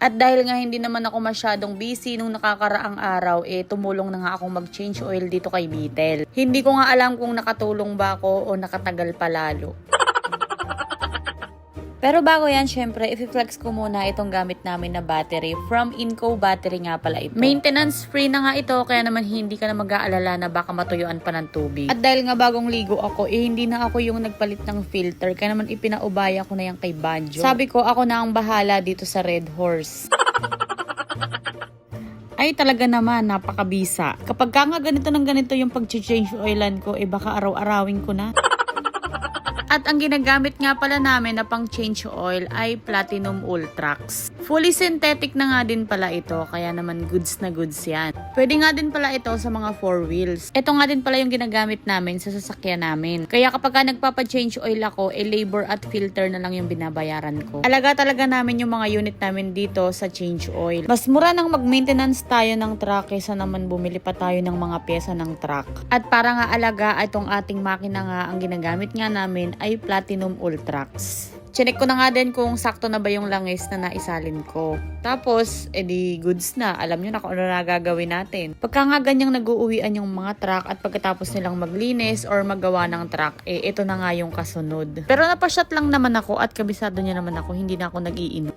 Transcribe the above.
At dahil nga hindi naman ako masyadong busy nung nakakaraang araw, tumulong na nga akong mag-change oil dito kay Beetle. Hindi ko nga alam kung nakatulong ba ako o nakatagal pa lalo. Pero bago yan, syempre, i-flex ko muna itong gamit namin na battery. From Inco battery nga pala ito. Maintenance free na nga ito, kaya naman hindi ka na mag-aalala na baka matuyuan pa ng tubig. At dahil nga bagong ligo ako, hindi na ako yung nagpalit ng filter, kaya naman ipinaubaya ko na yan kay Banjo. Sabi ko, ako na ang bahala dito sa Red Horse. Ay talaga naman, napakabisa. Kapag ka nga ganito ng ganito yung pag-change oilan ko, baka araw-arawin ko na. At ang ginagamit nga pala namin na pang change oil ay Platinum Ultrax. Fully synthetic na nga din pala ito, kaya naman goods na goods yan. Pwede nga din pala ito sa mga 4 wheels. Ito nga din pala yung ginagamit namin sa sasakyan namin. Kaya kapag ka nagpapa-change oil ako, labor at filter na lang yung binabayaran ko. Alaga talaga namin yung mga unit namin dito sa change oil. Mas mura nang mag-maintenance tayo ng truck kaysa naman bumili pa tayo ng mga pyesa ng truck. At para nga alaga itong ating makina nga, ang ginagamit nga namin ay Platinum Ultrax. Chinek ko na nga din kung sakto na ba yung langis na naisalin ko. Tapos, edi goods na. Alam nyo na kung ano na gagawin natin. Pagka nga ganyang nag-uuwian yung mga truck at pagkatapos nilang maglinis or magawa ng truck, ito na nga yung kasunod. Pero napasyat lang naman ako at kabisado niya naman ako, hindi na ako nag-iinom.